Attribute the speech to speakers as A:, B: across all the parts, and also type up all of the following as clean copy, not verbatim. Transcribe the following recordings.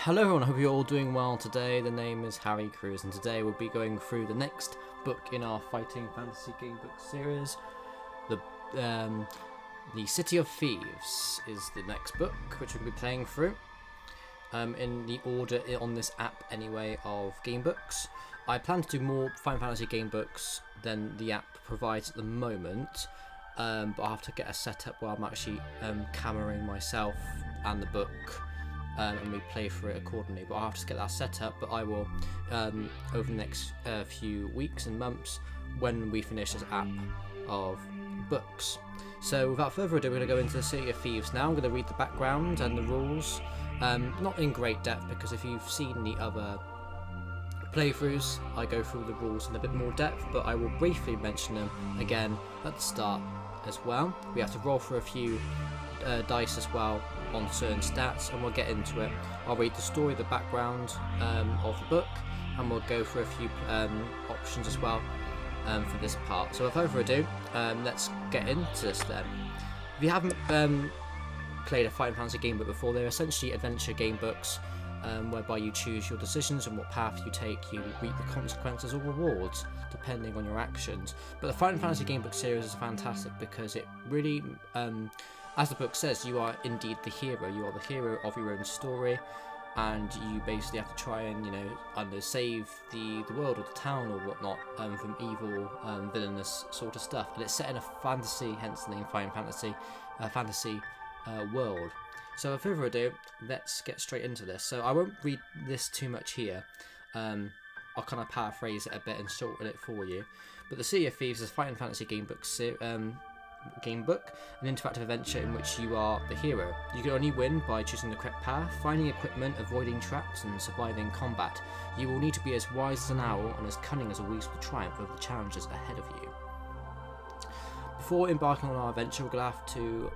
A: Hello everyone, I hope you're all doing well today. The name is Harry Cruz and today we'll be going through the next book in our Fighting Fantasy Game Book series. The City of Thieves is the next book which we'll be playing through in the order on this app anyway of game books. I plan to do more Final Fantasy game books than the app provides at the moment, but I'll have to get a setup where I'm actually cameraing myself and the book. And we play through it accordingly, but I'll have to get that set up. But I will, over the next few weeks and months, when we finish this app of books. So without further ado, we're going to go into the City of Thieves now. I'm going to read the background and the rules, not in great depth, because if you've seen the other playthroughs, I go through the rules in a bit more depth, but I will briefly mention them again at the start as well. We have to roll for a few dice as well on certain stats, and we'll get into it. I'll read the story, the background of the book, and we'll go for a few options as well for this part. So without further ado, let's get into this then. If you haven't played a Fighting Fantasy game book before, they're essentially adventure game books whereby you choose your decisions and what path you take. You reap the consequences or rewards depending on your actions. But the Fighting Fantasy game book series is fantastic because it really as the book says, you are indeed the hero. You are the hero of your own story, and you basically have to try and, either save the world or the town or whatnot from evil, villainous sort of stuff. And it's set in a fantasy, hence the name Final Fantasy, fantasy world. So without further ado, let's get straight into this. So I won't read this too much here. I'll kind of paraphrase it a bit and shorten it for you. But the City of Thieves is a Fighting Fantasy game book an interactive adventure in which you are the hero. You can only win by choosing the correct path, finding equipment, avoiding traps, and surviving combat. You will need to be as wise as an owl and as cunning as a weasel to triumph over the challenges ahead of you. Before embarking on our adventure, we're going to have to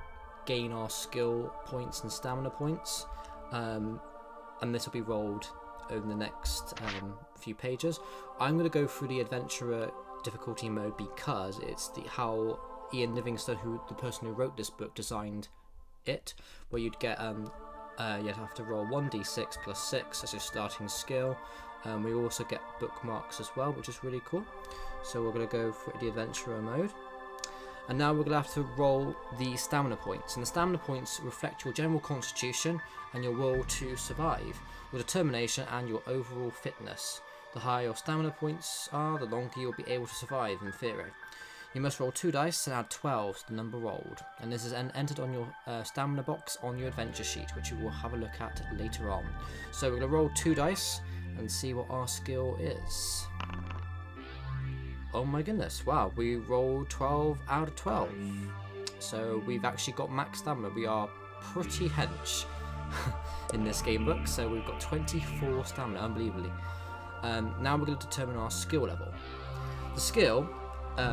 A: gain our skill points and stamina points, and this will be rolled over the next few pages. I'm going to go through the adventurer difficulty mode because it's how Ian Livingstone, the person who wrote this book, designed it, where you'd get you'd have to roll 1d6 plus 6 as your starting skill. We also get bookmarks as well, which is really cool. So we're going to go for the adventurer mode, and now we're going to have to roll the stamina points, and the stamina points reflect your general constitution and your will to survive, your determination and your overall fitness. The higher your stamina points are, the longer you'll be able to survive in theory. You must roll 2 dice and add 12 to the number rolled, and this is entered on your stamina box on your adventure sheet, which you will have a look at later on. So we're going to roll 2 dice and see what our skill is. Oh my goodness, wow, we rolled 12 out of 12. So we've actually got max stamina. We are pretty hench in this game book, so we've got 24 stamina, unbelievably. Now we're going to determine our skill level. The skill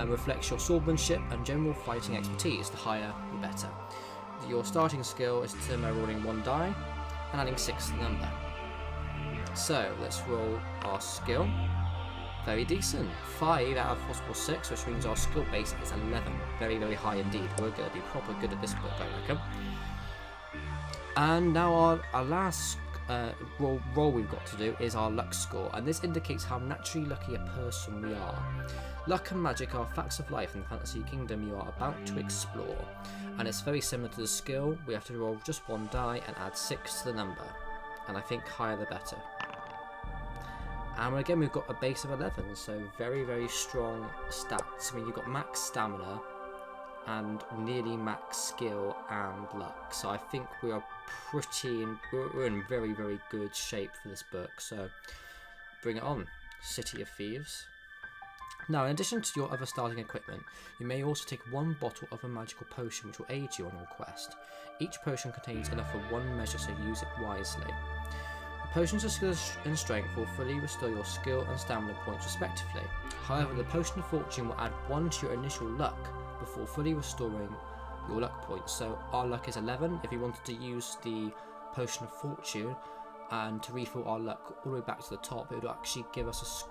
A: reflects your swordsmanship and general fighting expertise. The higher, the better. Your starting skill is determined by rolling 1 die and adding 6 to the number. So let's roll our skill. Very decent. 5 out of possible 6, which means our skill base is 11. Very, very high indeed. We're going to be proper good at this book, I reckon. And now our last roll we've got to do is our luck score, and this indicates how naturally lucky a person we are. Luck and magic are facts of life in the fantasy kingdom you are about to explore, and it's very similar to the skill. We have to roll just 1 die and add 6 to the number, and I think higher the better. And again, we've got a base of 11, so very, very strong stats. I mean, you've got max stamina and nearly max skill and luck, so I think we are we're in very, very good shape for this book. So bring it on, City of Thieves. Now, in addition to your other starting equipment, you may also take 1 bottle of a magical potion which will aid you on your quest. Each potion contains enough for 1 measure, so use it wisely. The potions of skill and strength will fully restore your skill and stamina points respectively. However, the potion of fortune will add 1 to your initial luck before fully restoring your luck points. So our luck is 11. If you wanted to use the potion of fortune and to refill our luck all the way back to the top, it would actually give us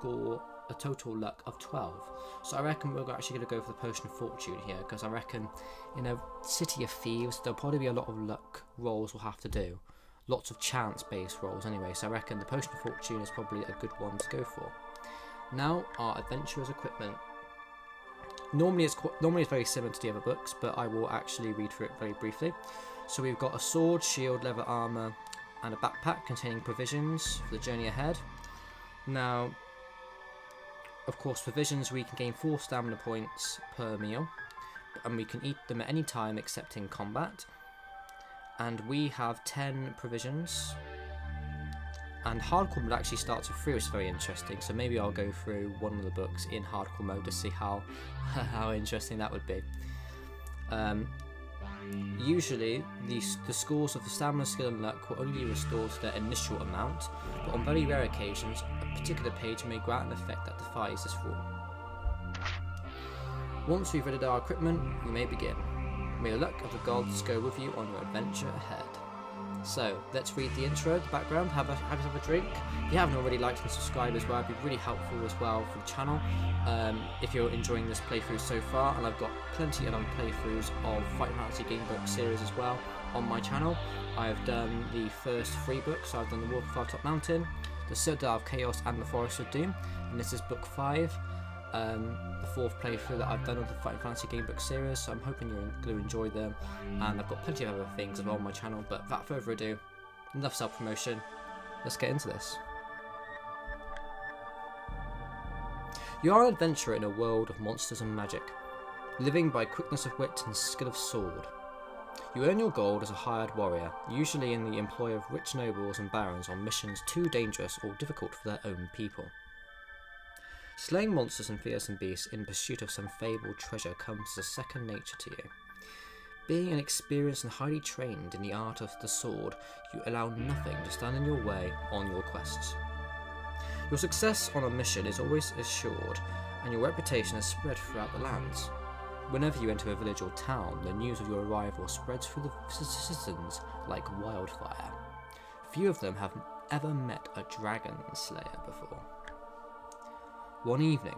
A: a total luck of 12. So I reckon we're actually going to go for the potion of fortune here, because I reckon in a City of Thieves there'll probably be a lot of luck rolls we'll have to do. lots of chance-based rolls anyway, so I reckon the Potion of Fortune is probably a good one to go for. Now, our adventurer's equipment. Normally it's very similar to the other books, but I will actually read through it very briefly. So we've got a sword, shield, leather armour, and a backpack containing provisions for the journey ahead. Now, of course, provisions, we can gain 4 stamina points per meal, and we can eat them at any time except in combat. And we have 10 provisions. And hardcore mode actually starts with 3, which is very interesting, so maybe I'll go through one of the books in hardcore mode to see how interesting that would be. Usually, the scores of the stamina, skill and luck will only be restored to their initial amount, but on very rare occasions, a particular page may grant an effect that defies this rule. Once we've readied our equipment, we may begin. May the luck of the gods go with you on your adventure ahead. So, let's read the intro, the background, have a drink. If you haven't already, liked and subscribed as well, it'd be really helpful as well for the channel. If you're enjoying this playthrough so far, and I've got plenty of other playthroughs of Final Fantasy Gamebook series as well on my channel. I have done the first 3 books, so I've done the Walk of Firetop Mountain, the Citadel of Chaos and the Forest of Doom, and this is book 5. The 4th playthrough that I've done of the Final Fantasy Gamebook series, so I'm hoping you're going to enjoy them, and I've got plenty of other things as well on my channel, but without further ado, enough self-promotion, let's get into this. You are an adventurer in a world of monsters and magic, living by quickness of wit and skill of sword. You earn your gold as a hired warrior, usually in the employ of rich nobles and barons on missions too dangerous or difficult for their own people. Slaying monsters and fearsome beasts in pursuit of some fabled treasure comes as a second nature to you. Being an experienced and highly trained in the art of the sword, you allow nothing to stand in your way on your quests. Your success on a mission is always assured, and your reputation is spread throughout the lands. Whenever you enter a village or town, the news of your arrival spreads through the citizens like wildfire. Few of them have ever met a dragon slayer before. One evening,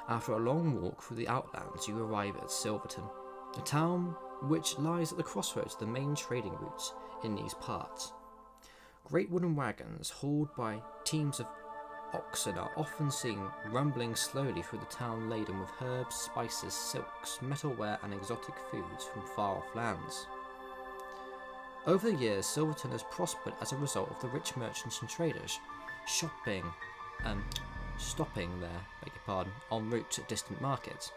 A: after a long walk through the outlands, you arrive at Silverton, a town which lies at the crossroads of the main trading routes in these parts. Great wooden wagons hauled by teams of oxen are often seen rumbling slowly through the town laden with herbs, spices, silks, metalware and exotic foods from far-off lands. Over the years, Silverton has prospered as a result of the rich merchants and traders stopping there, en route to distant markets.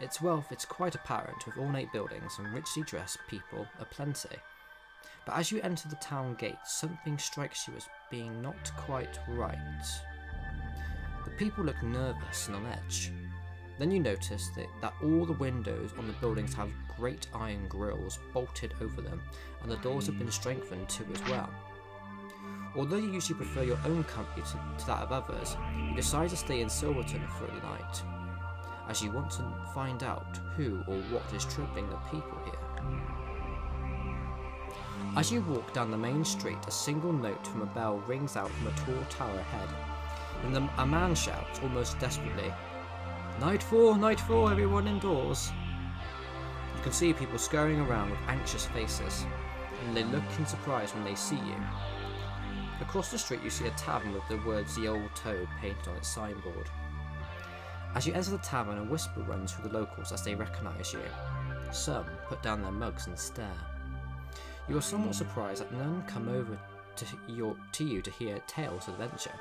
A: Its wealth is quite apparent, with ornate buildings and richly dressed people aplenty. But as you enter the town gates, something strikes you as being not quite right. The people look nervous and on edge. Then you notice that all the windows on the buildings have great iron grills bolted over them, and the doors have been strengthened too as well. Although you usually prefer your own company to that of others, you decide to stay in Silverton for the night, as you want to find out who or what is troubling the people here. As you walk down the main street, a single note from a bell rings out from a tall tower ahead, and a man shouts, almost desperately, Nightfall, everyone indoors!" You can see people scurrying around with anxious faces, and they look in surprise when they see you. Across the street you see a tavern with the words "The Old Toad" painted on its signboard. As you enter the tavern, a whisper runs through the locals as they recognise you. Some put down their mugs and stare. You are somewhat surprised that none come over to you to hear tales of adventure.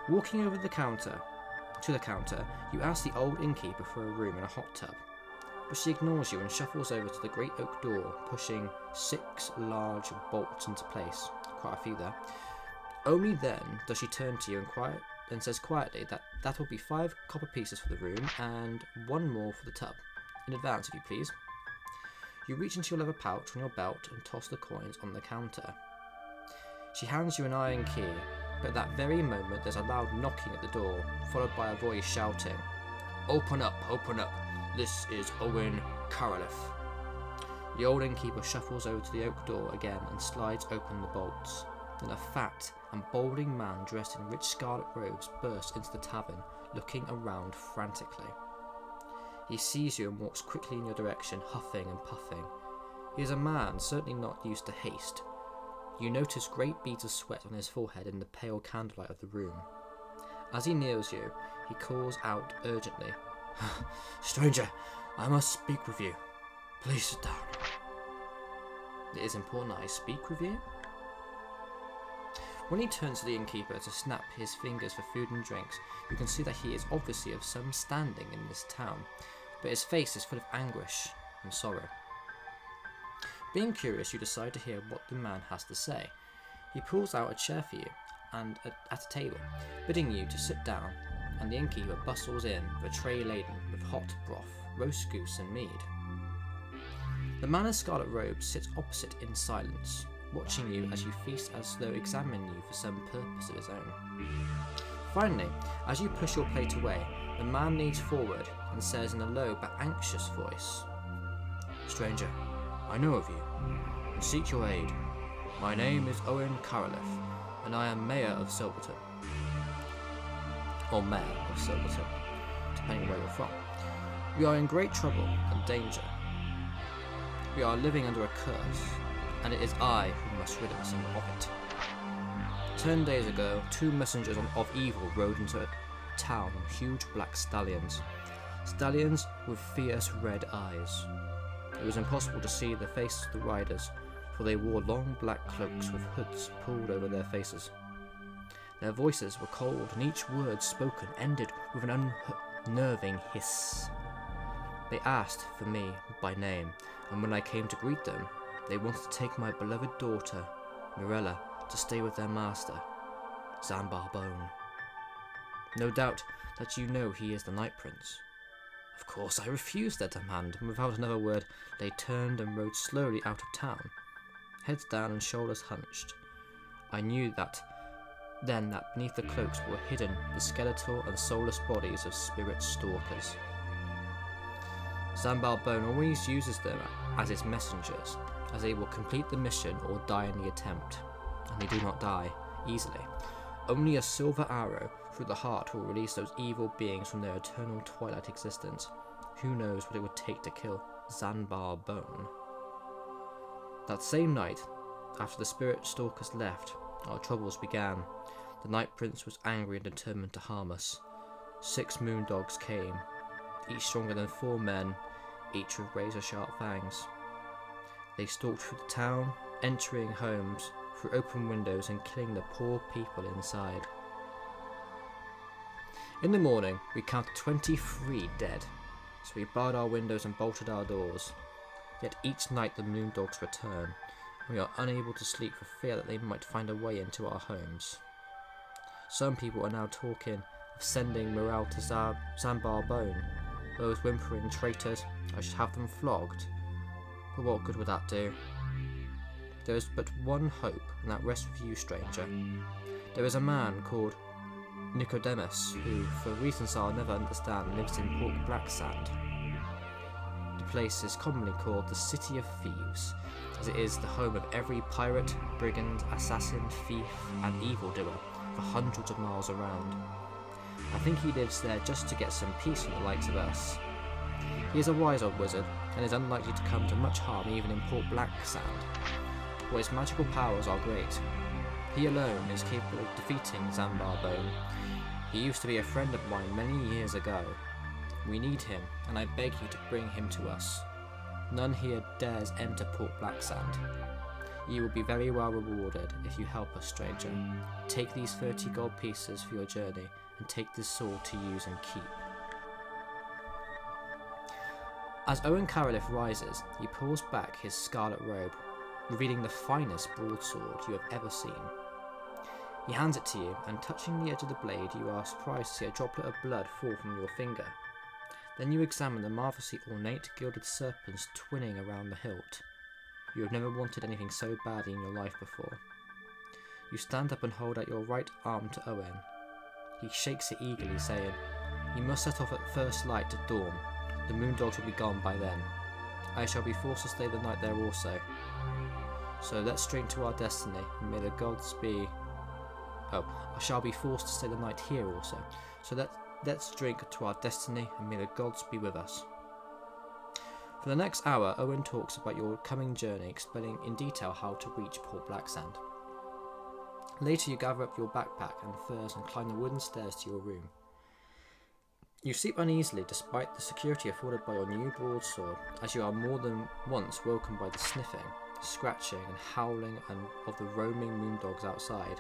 A: Walking over to the counter, you ask the old innkeeper for a room and a hot tub, but she ignores you and shuffles over to the great oak door, pushing 6 large bolts into place. Quite a few there. Only then does she turn to you and says quietly that will be 5 copper pieces for the room and 1 more for the tub. In advance, if you please. You reach into your leather pouch on your belt and toss the coins on the counter. She hands you an iron key, but at that very moment there's a loud knocking at the door, followed by a voice shouting, open up, this is Owen Carolith." The old innkeeper shuffles over to the oak door again and slides open the bolts. Then a fat and balding man dressed in rich scarlet robes bursts into the tavern, looking around frantically. He sees you and walks quickly in your direction, huffing and puffing. He is a man certainly not used to haste. You notice great beads of sweat on his forehead in the pale candlelight of the room. As he nears you, he calls out urgently, "Stranger, I must speak with you. Please sit down." "It is important that I speak with you?" When he turns to the innkeeper to snap his fingers for food and drinks, you can see that he is obviously of some standing in this town, but his face is full of anguish and sorrow. Being curious, you decide to hear what the man has to say. He pulls out a chair for you and at a table, bidding you to sit down, and the innkeeper bustles in with a tray laden with hot broth, roast goose and mead. The man in scarlet robes sits opposite in silence, watching you as you feast as though examining you for some purpose of his own. Finally, as you push your plate away, the man leans forward and says in a low but anxious voice, "Stranger, I know of you, and seek your aid. My name is Owen Carolith, and I am Mayor of Silverton. Or Mayor of Silverton, depending where you're from. We are in great trouble and danger. We are living under a curse, and it is I who must rid us of it. 10 days ago, 2 messengers of evil rode into a town on huge black stallions. Stallions with fierce red eyes. It was impossible to see the faces of the riders, for they wore long black cloaks with hoods pulled over their faces. Their voices were cold, and each word spoken ended with an unnerving hiss. They asked for me by name, and when I came to greet them, they wanted to take my beloved daughter, Mirella, to stay with their master, Zanbar Bone. No doubt that you know he is the Night Prince. Of course, I refused their demand, and without another word, they turned and rode slowly out of town, heads down and shoulders hunched. I knew then that beneath the cloaks were hidden the skeletal and soulless bodies of spirit stalkers. Zanbar Bone always uses them as his messengers, as they will complete the mission or die in the attempt, and they do not die easily. Only a silver arrow through the heart will release those evil beings from their eternal twilight existence. Who knows what it would take to kill Zanbar Bone? That same night, after the spirit stalkers left, our troubles began. The Night Prince was angry and determined to harm us. 6 moon dogs came, each stronger than 4 men, each with razor-sharp fangs. They stalked through the town, entering homes through open windows and killing the poor people inside. In the morning, we counted 23 dead, so we barred our windows and bolted our doors. Yet each night the moon dogs return, and we are unable to sleep for fear that they might find a way into our homes. Some people are now talking of sending Morale to Zanbar Bone. Those whimpering traitors, I should have them flogged. But what good would that do? There is but one hope, and that rests with you, stranger. There is a man called Nicodemus, who, for reasons I'll never understand, lives in Port Blacksand. The place is commonly called the City of Thieves, as it is the home of every pirate, brigand, assassin, thief, and evildoer for hundreds of miles around. I think he lives there just to get some peace from the likes of us. He is a wise old wizard, and is unlikely to come to much harm even in Port Blacksand, for his magical powers are great. He alone is capable of defeating Zanbar Bone. He used to be a friend of mine many years ago. We need him, and I beg you to bring him to us. None here dares enter Port Blacksand. You will be very well rewarded if you help us, stranger. Take these 30 gold pieces for your journey, and take this sword to use and keep. As Owen Carolith rises, he pulls back his scarlet robe, revealing the finest broadsword you have ever seen. He hands it to you, and touching the edge of the blade, you are surprised to see a droplet of blood fall from your finger. Then you examine the marvellously ornate gilded serpents twinning around the hilt. You have never wanted anything so badly in your life before. You stand up and hold out your right arm to Owen. He shakes it eagerly, saying, "You must set off at first light at dawn. The moon dogs will be gone by then. I shall be forced to stay the night there also. So let's drink to our destiny, and may the gods be... I shall be forced to stay the night here also. So let's drink to our destiny, and may the gods be with us." For the next hour, Owen talks about your coming journey, explaining in detail how to reach Port Blacksand. Later you gather up your backpack and furs and climb the wooden stairs to your room. You sleep uneasily despite the security afforded by your new broadsword, as you are more than once woken by the sniffing, scratching and howling of the roaming moondogs outside.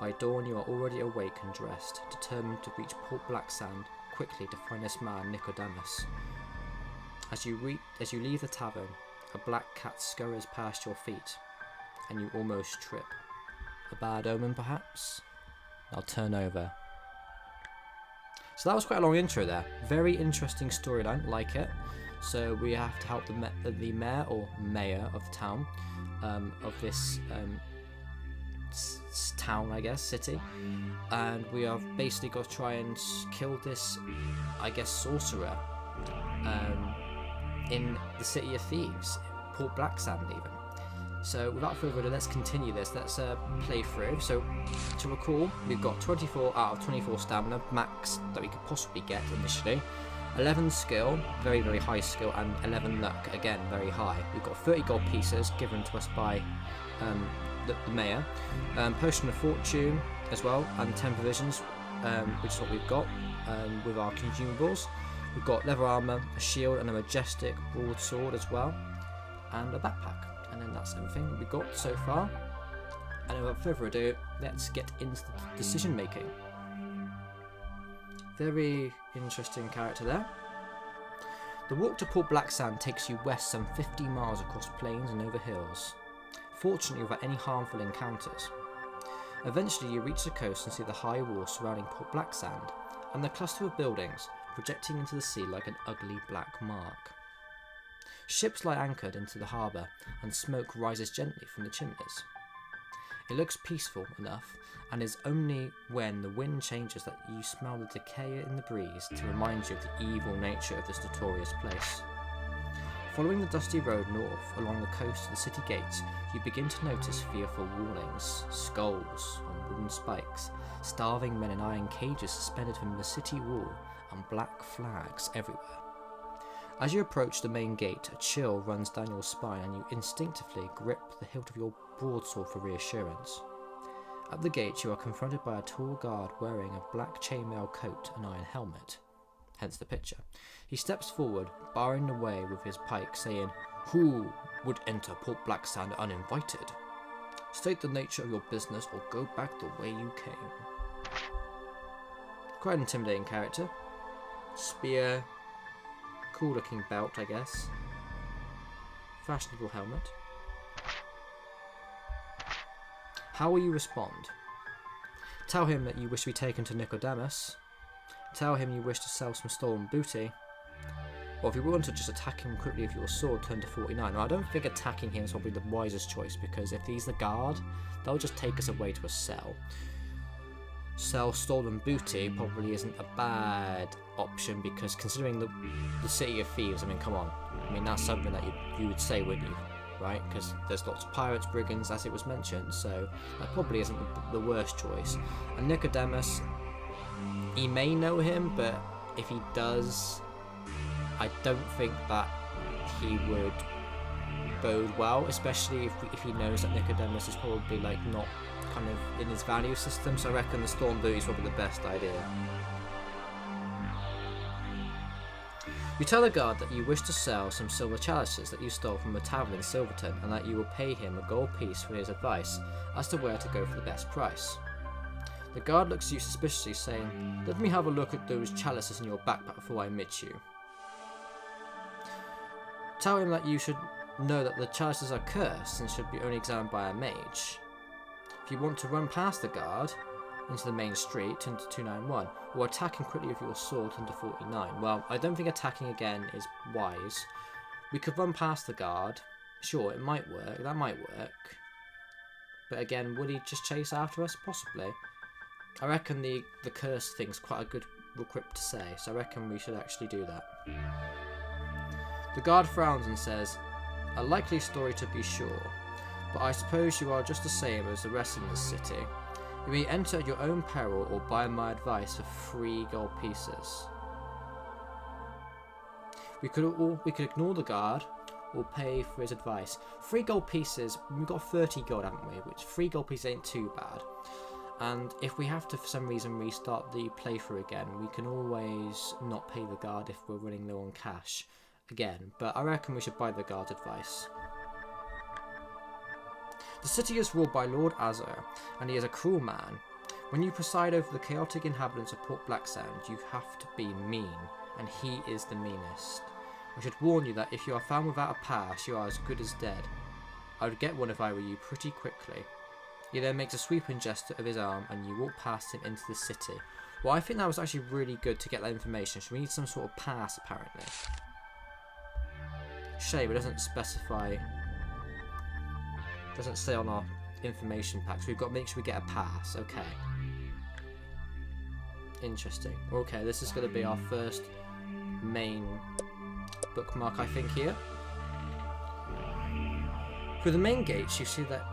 A: By dawn you are already awake and dressed, determined to reach Port Blacksand quickly to find this man Nicodemus. As you leave the tavern, a black cat scurries past your feet, and you almost trip. A bad omen, perhaps? I'll turn over. So that was quite a long intro there. Very interesting storyline, like it. So we have to help the mayor or mayor of the town, of this town, I guess, city, and we have basically got to try and kill this, I guess, sorcerer, in the city of Thieves, Port Blacksand even. So without further ado, let's continue this. Let's play through. So to recall, we've got 24 out of 24 stamina, max that we could possibly get initially. 11 skill, very, very high skill, and 11 luck, again, very high. We've got 30 gold pieces given to us by the mayor. Potion of fortune as well, and 10 provisions, which is what we've got with our consumables. We've got leather armour, a shield, and a majestic broadsword as well, and a backpack. And then that's everything we've got so far. And without further ado, let's get into the decision making. Very interesting character there. The walk to Port Blacksand takes you west some 50 miles across plains and over hills, fortunately without any harmful encounters. Eventually you reach the coast and see the high wall surrounding Port Blacksand, and the cluster of buildings projecting into the sea like an ugly black mark. Ships lie anchored into the harbour, and smoke rises gently from the chimneys. It looks peaceful enough, and is only when the wind changes that you smell the decay in the breeze to remind you of the evil nature of this notorious place. Following the dusty road north along the coast to the city gates, you begin to notice fearful warnings, skulls on wooden spikes, starving men in iron cages suspended from the city wall, and black flags everywhere. As you approach the main gate, a chill runs down your spine and you instinctively grip the hilt of your broadsword for reassurance. At the gate you are confronted by a tall guard wearing a black chainmail coat and iron helmet, hence the picture. He steps forward, barring the way with his pike, saying, "Who would enter Port Blacksand uninvited? State the nature of your business or go back the way you came." Quite an intimidating character. Spear, cool looking belt, I guess. Fashionable helmet. How will you respond? Tell him that you wish to be taken to Nicodemus. Tell him you wish to sell some stolen booty. Or if you want to just attack him quickly with your sword, turn to 49. Now, I don't think attacking him is probably the wisest choice, because if he's the guard, they'll just take us away to a cell. Sell stolen booty probably isn't a bad option, because considering the city of thieves, I mean, come on. I mean, that's something that you would say, wouldn't you? Right? Because there's lots of pirates, brigands, as it was mentioned, so that probably isn't the worst choice. And Nicodemus, he may know him, but if he does, I don't think that he would bode well, especially if he knows that Nicodemus is probably like not kind of in his value system, so I reckon the storm booty is probably the best idea. You tell the guard that you wish to sell some silver chalices that you stole from a tavern in Silverton, and that you will pay him a gold piece for his advice as to where to go for the best price. The guard looks at you suspiciously, saying, "Let me have a look at those chalices in your backpack before I admit you." Tell him that you should know that the chalices are cursed and should be only examined by a mage. If you want to run past the guard into the main street, turn to 291, or attack him quickly with your sword, turn to 49. Well, I don't think attacking again is wise. We could run past the guard. Sure, it might work. That might work. But again, would he just chase after us? Possibly. I reckon the curse thing's quite a good requip to say, so I reckon we should actually do that. The guard frowns and says, "A likely story to be sure, but I suppose you are just the same as the rest in this city. You may enter at your own peril or buy my advice for 3 gold pieces." We could ignore the guard, will pay for his advice. 3 gold pieces, we've got 30 gold, haven't we? Which 3 gold pieces ain't too bad. And if we have to, for some reason, restart the playthrough again, we can always not pay the guard if we're running low on cash again. But I reckon we should buy the guard's advice. The city is ruled by Lord Azur, and he is a cruel man. When you preside over the chaotic inhabitants of Port Blacksand, you have to be mean, and he is the meanest. I should warn you that if you are found without a pass, you are as good as dead. I would get one if I were you pretty quickly. He then makes a sweeping gesture of his arm and you walk past him into the city. Well, I think that was actually really good to get that information. So we need some sort of pass, apparently. Shame, it doesn't specify... doesn't say on our information pack. So we've got to make sure we get a pass. Okay. Interesting. Okay, this is going to be our first main bookmark, I think, here. Through the main gates, you see that...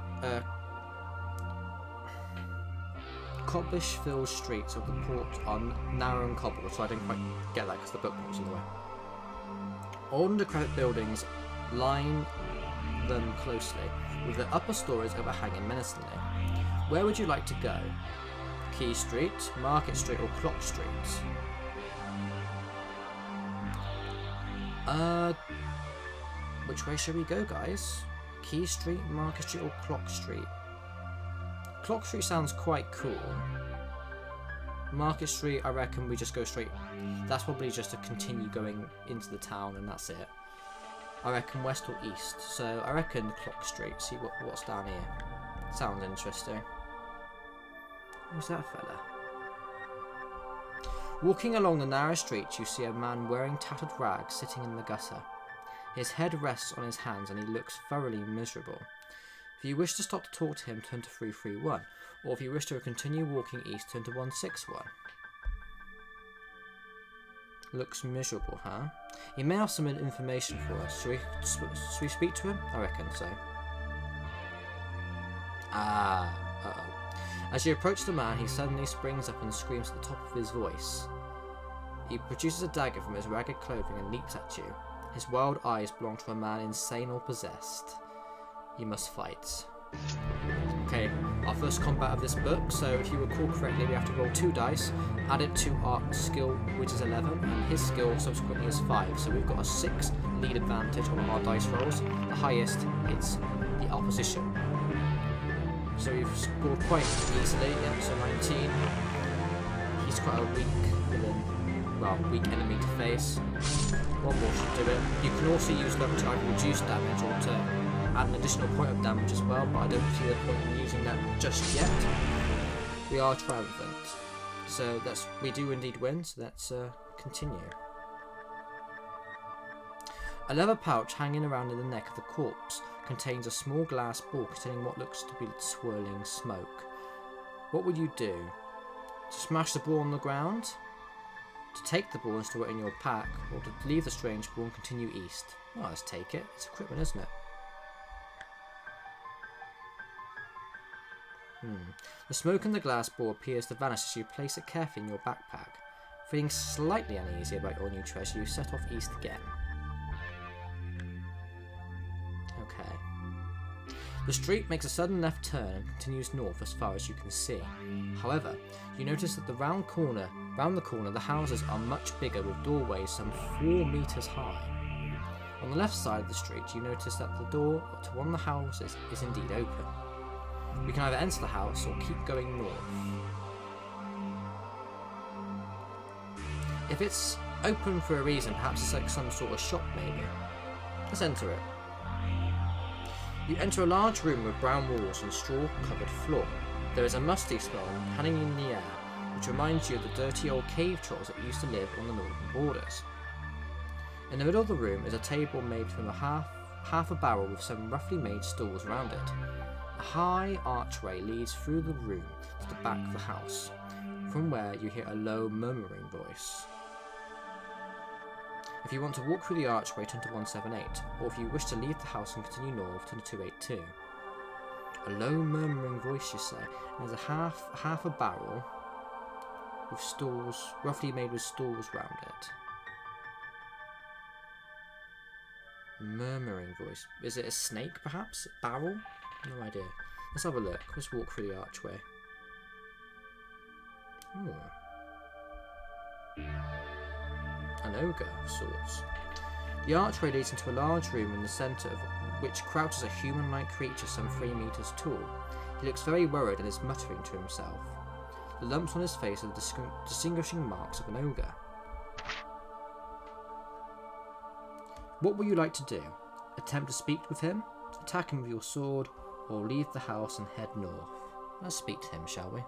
A: cobblish-filled streets of the port are narrow and cobbled, so I didn't quite get that because the bookmark was in the way. Old and decrepit buildings line them closely, with the upper stories overhanging menacingly. Where would you like to go? Key Street, Market Street, or Clock Street? Which way should we go, guys? Key Street, Market Street, or Clock Street? Clock Street sounds quite cool. Market Street, I reckon we just go straight. That's probably just to continue going into the town and that's it. I reckon west or east. So I reckon Clock Street. See what's down here. Sounds interesting. Who's that fella? Walking along the narrow street, you see a man wearing tattered rags sitting in the gutter. His head rests on his hands and he looks thoroughly miserable. If you wish to stop to talk to him, turn to 331, or if you wish to continue walking east, turn to 161. Looks miserable, huh? He may have some information for us. Should we speak to him? I reckon so. Uh-oh. As you approach the man, he suddenly springs up and screams at the top of his voice. He produces a dagger from his ragged clothing and leaps at you. His wild eyes belong to a man insane or possessed. You must fight. Okay, our first combat of this book, so if you recall correctly, we have to roll 2 dice, add it to our skill, which is 11, and his skill subsequently is 5, so we've got a 6 lead advantage on our dice rolls. The highest hits the opposition. So we've scored quite easily, yeah, so 19. He's quite a weak enemy to face. One more should do it. You can also use them to either reduce damage or to add an additional point of damage as well, but I don't see the point in using that just yet. We are triumphant, so we do indeed win, so let's continue. A leather pouch hanging around in the neck of the corpse contains a small glass ball containing what looks to be swirling smoke. What would you do? To smash the ball on the ground? To take the ball and store it in your pack? Or to leave the strange ball and continue east? Well, let's take it. It's equipment, isn't it? The smoke in the glass ball appears to vanish as you place it carefully in your backpack. Feeling slightly uneasy about your new treasure, you set off east again. Okay. The street makes a sudden left turn and continues north as far as you can see. However, you notice that round the corner, the houses are much bigger with doorways some 4 meters high. On the left side of the street, you notice that the door to one of the houses is indeed open. We can either enter the house or keep going north. If it's open for a reason, perhaps it's like some sort of shop maybe. Let's enter it. You enter a large room with brown walls and straw-covered floor. There is a musty smell hanging in the air, which reminds you of the dirty old cave trolls that used to live on the northern borders. In the middle of the room is a table made from half a barrel with some roughly made stools around it. A high archway leads through the room to the back of the house, from where you hear a low murmuring voice. If you want to walk through the archway, turn to 178, or if you wish to leave the house and continue north, turn to 282. A low murmuring voice, you say, and there's a half a barrel with stools, roughly made with stools round it. Murmuring voice. Is it a snake, perhaps? Barrel? No idea. Let's have a look. Let's walk through the archway. Ooh. An ogre of sorts. The archway leads into a large room in the centre of which crouches a human-like creature some 3 meters tall. He looks very worried and is muttering to himself. The lumps on his face are the distinguishing marks of an ogre. What would you like to do? Attempt to speak with him, attack him with your sword, or leave the house and head north? Let's speak to him, shall we?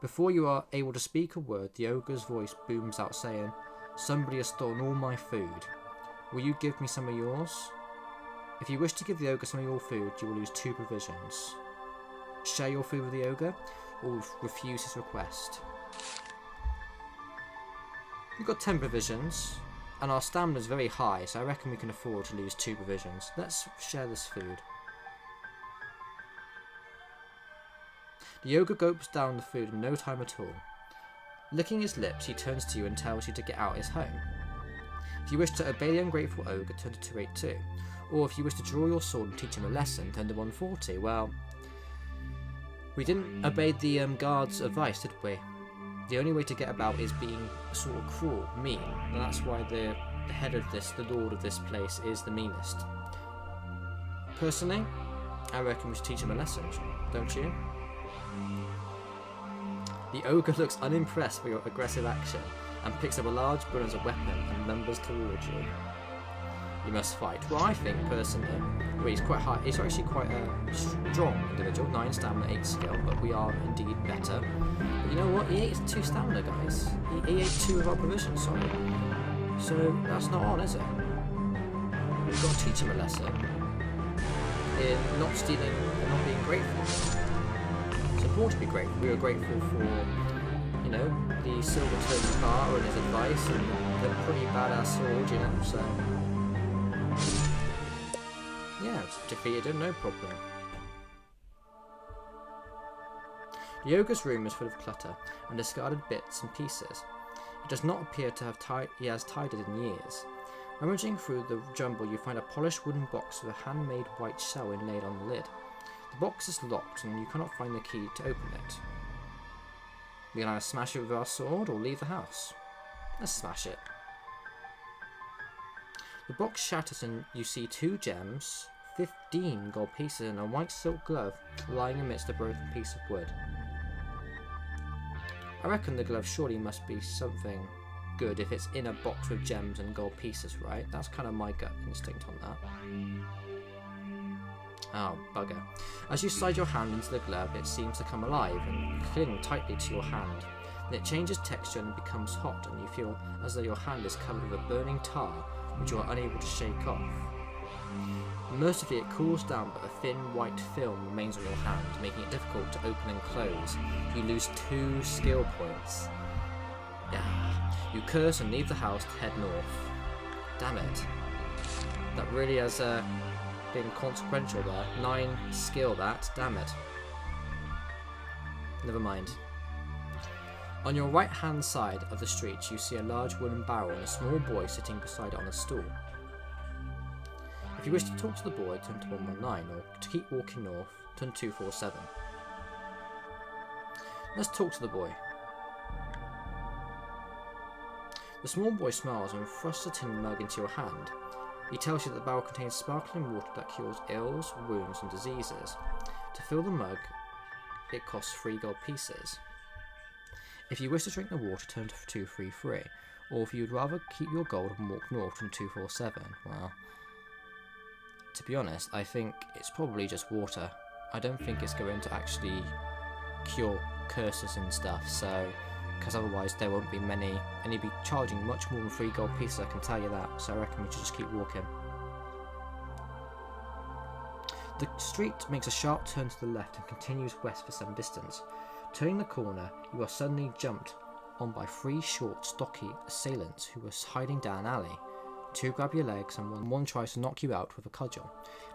A: Before you are able to speak a word, the ogre's voice booms out saying, "Somebody has stolen all my food. Will you give me some of yours?" If you wish to give the ogre some of your food, you will lose 2 provisions. Share your food with the ogre, or refuse his request. We've got 10 provisions, and our stamina is very high, so I reckon we can afford to lose 2 provisions. Let's share this food. The ogre gulps down the food in no time at all. Licking his lips, he turns to you and tells you to get out his home. If you wish to obey the ungrateful ogre, turn to 282. Or if you wish to draw your sword and teach him a lesson, turn to 140. Well, we didn't obey the guard's advice, did we? The only way to get about is being sort of cruel, mean, and that's why the head of this, the lord of this place, is the meanest. Personally, I reckon we should teach him a lesson, don't you? The ogre looks unimpressed by your aggressive action and picks up a large bone as a weapon and lumbers towards you. You must fight. Well, I think personally, he's quite high. He's actually quite a strong individual. 9 stamina, 8 skill, but we are indeed better. But you know what? He ate 2 stamina, guys. He ate 2 of our provisions. Sorry. So that's not on, is it? We've got to teach him a lesson in not stealing and not being grateful. It's important to be grateful. We were grateful for, you know, the silver turning bar and his advice and the pretty badass sword, you know. So. Yeah, defeated him, no problem. The ogre's room is full of clutter and discarded bits and pieces. It does not appear to have he has tidied it in years. Rummaging through the jumble, you find a polished wooden box with a handmade white shell inlaid on the lid. The box is locked and you cannot find the key to open it. We can either smash it with our sword or leave the house. Let's smash it. The box shatters and you see 2 gems, 15 gold pieces and a white silk glove lying amidst a broken piece of wood. I reckon the glove surely must be something good if it's in a box with gems and gold pieces, right? That's kind of my gut instinct on that. Oh, bugger. As you slide your hand into the glove, it seems to come alive and cling tightly to your hand. Then it changes texture and becomes hot, and you feel as though your hand is covered with a burning tar which you are unable to shake off. Mercifully, it cools down, but a thin white film remains on your hand, making it difficult to open and close. You lose 2 skill points. Yeah. You curse and leave the house to head north. Damn it. That really has been consequential there. 9 skill, that. Damn it. Never mind. On your right hand side of the street, you see a large wooden barrel and a small boy sitting beside it on a stool. If you wish to talk to the boy, turn to 119, or to keep walking north, turn 247. Let's talk to the boy. The small boy smiles and thrusts a tin mug into your hand. He tells you that the barrel contains sparkling water that cures ills, wounds and diseases. To fill the mug, it costs 3 gold pieces. If you wish to drink the water, turn to 233, or if you would rather keep your gold and walk north, turn 247. Well, to be honest, I think it's probably just water. I don't think it's going to actually cure curses and stuff, so, because otherwise there won't be many, and you'd be charging much more than 3 gold pieces, I can tell you that, so I reckon we should just keep walking. The street makes a sharp turn to the left and continues west for some distance. Turning the corner, you are suddenly jumped on by 3 short, stocky assailants who were hiding down an alley. 2 grab your legs and one tries to knock you out with a cudgel.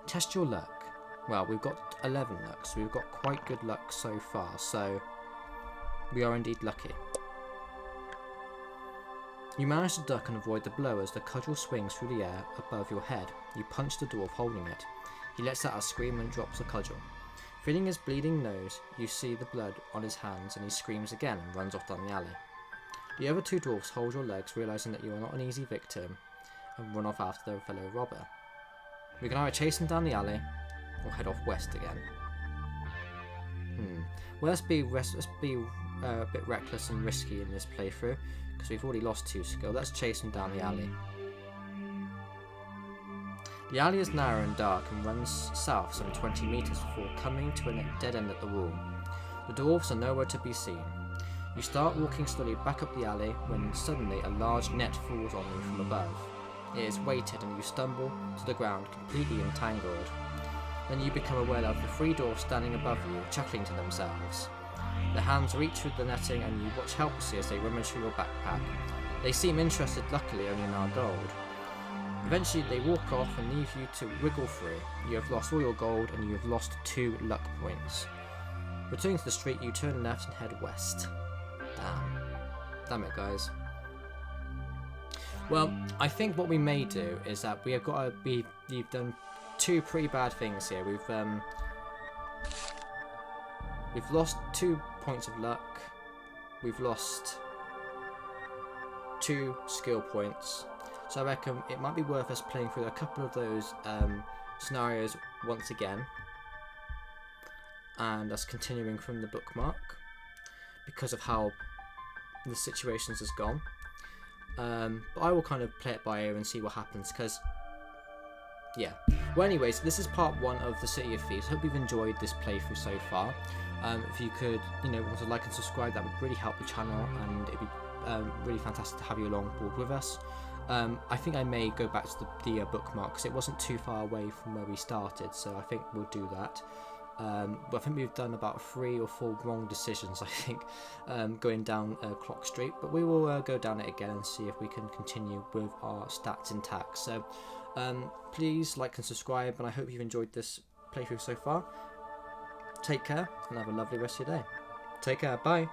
A: Test your luck. Well, we've got 11 luck, so we've got quite good luck so far, so we are indeed lucky. You manage to duck and avoid the blow as the cudgel swings through the air above your head. You punch the dwarf holding it. He lets out a scream and drops the cudgel. Feeling his bleeding nose, you see the blood on his hands and he screams again and runs off down the alley. The other 2 dwarfs hold your legs, realising that you are not an easy victim, and run off after their fellow robber. We can either chase him down the alley, or head off west again. Well, let's be a bit reckless and risky in this playthrough, because we've already lost 2 skill. Let's chase him down the alley. The alley is narrow and dark and runs south some 20 metres before coming to a dead end at the wall. The dwarves are nowhere to be seen. You start walking slowly back up the alley when suddenly a large net falls on you from above. It is weighted and you stumble to the ground completely entangled. Then you become aware of the 3 dwarfs standing above you, chuckling to themselves. Their hands reach through the netting and you watch helplessly as they rummage through your backpack. They seem interested, luckily only in our gold. Eventually they walk off and leave you to wriggle free. You have lost all your gold and you have lost 2 luck points. Returning to the street, you turn left and head west. Damn it, guys. Well, I think what we may do is that we have got to be. We've done 2 pretty bad things here. We've lost 2 points of luck. We've lost 2 skill points. So I reckon it might be worth us playing through a couple of those scenarios once again, and us continuing from the bookmark because of how the situations has gone. But I will kind of play it by ear and see what happens, because yeah. Well, anyways, this is part 1 of the City of Thieves. Hope you've enjoyed this playthrough so far. If you could, want to like and subscribe, that would really help the channel, and it'd be really fantastic to have you along board with us. I think I may go back to the bookmark, because it wasn't too far away from where we started, so I think we'll do that. But I think we've done about 3 or 4 wrong decisions, I think, going down Clock Street. But we will go down it again and see if we can continue with our stats intact. So please like and subscribe, and I hope you've enjoyed this playthrough so far. Take care, and have a lovely rest of your day. Take care, bye.